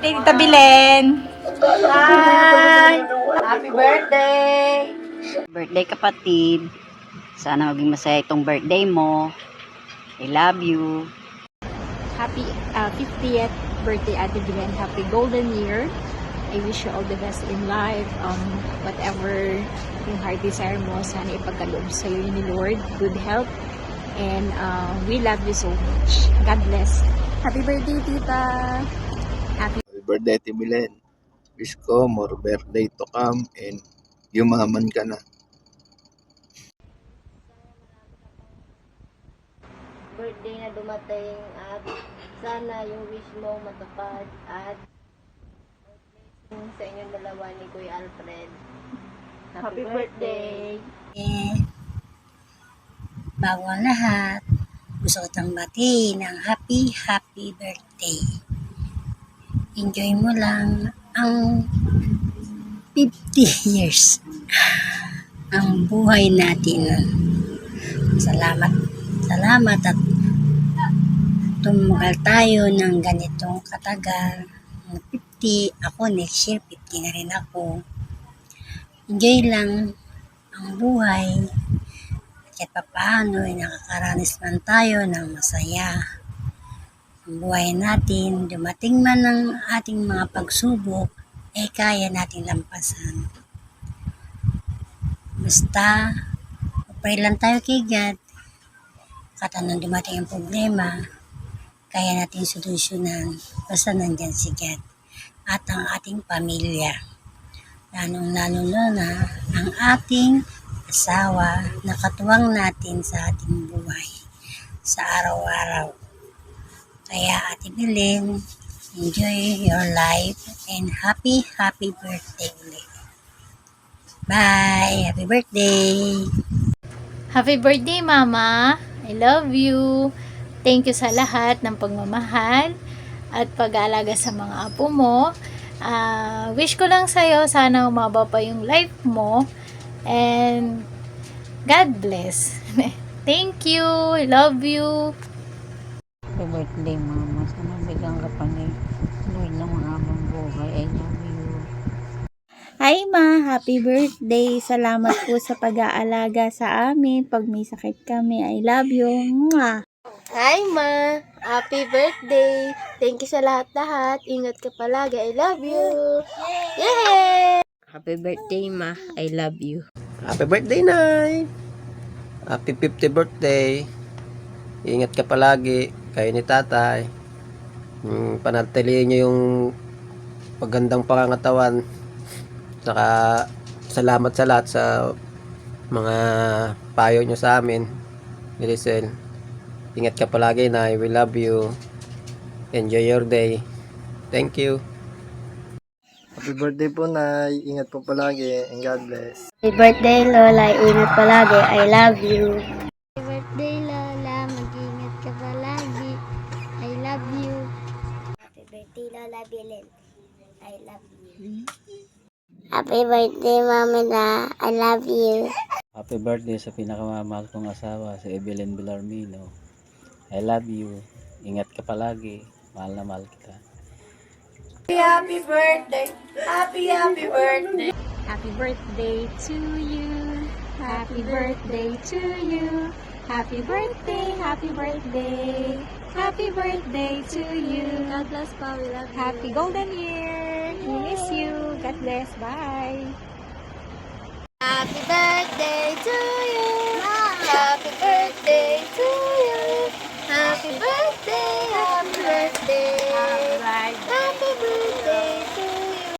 Tita Bilen. Hi! Happy birthday! Birthday kapatid. Sana maging masaya itong birthday mo. I love you. Happy 50th birthday, Ate Bilen. Happy golden year. I wish you all the best in life. Whatever yung heart desire mo, sana ipagkaloob sa'yo ni Lord. Good health. And we love you so much. God bless. Happy birthday, Tita. Happy birthday, Ate Milen. Wish ko more birthday to come and yumaman ka na. Birthday na dumating at sana yung wish mo matupad at sa inyong dalawa ni Kuya Alfred. Happy birthday! Bago ang lahat, gusto ko tang batiin ng happy birthday. Enjoy mo lang ang 50 years. Ang buhay natin. Salamat at tumagal tayo ng ganitong katagal. 50, ako next year 50 na rin ako. Enjoy lang ang buhay. Kahit papaano ay nakakaranas man tayo ng masaya. Ang buhay natin, dumating man ang ating mga pagsubok, kaya natin lampasan. Basta, pray lang tayo kay God. Katanong dumating ang problema, kaya natin solusyonan. Basta nandyan si God at ang ating pamilya. Lalong-lalo na ang ating asawa na katuwang natin sa ating buhay sa araw-araw. Kaya Ate Bilen, enjoy your life and happy birthday ulit. Bye! Happy birthday! Happy birthday, Mama. I love you. Thank you sa lahat ng pagmamahal at pag-aalaga sa mga apo mo. Wish ko lang sa'yo, sana umaba pa yung life mo. And God bless. Thank you. I love you. birthday, Mama. Sana bigyan ka pa ni Lord ng mahabang buhay. I love you. Hi Ma, happy birthday. Salamat po sa pag-aalaga sa amin. Pag may sakit kami, I love you. Mwah! Hi, Ma! Happy birthday! Thank you sa lahat-lahat. Ingat ka palagi. I love you! Yay! Happy birthday, Ma. I love you. Happy birthday, Nay! Happy 50th birthday! Ingat ka palagi kayo ni Tatay. Panatilihin niyo yung magandang pangangatawan. Saka salamat sa lahat sa mga payo nyo sa amin. Lilisel. Ingat ka palagi, Nay. We love you. Enjoy your day. Thank you. Happy birthday po, Nay. Ingat po palagi and God bless. Happy birthday, Lola. Ingat palagi. I love you. Happy birthday, Lola. Mag-ingat ka palagi. I love you. Happy birthday, Lola Belen. I love you. Happy birthday, Mama Na. I love you. Happy birthday sa pinakamamahal kong asawa, si Evelyn Villarmino. I love you. Ingat ka palagi. Mahal na mahal kita. Happy birthday! Happy birthday! Happy birthday to you! Happy birthday to you! Happy birthday! Happy birthday! Happy birthday to you! God bless pa. We love you. Happy golden year! We miss you! God bless! Bye! Happy birthday to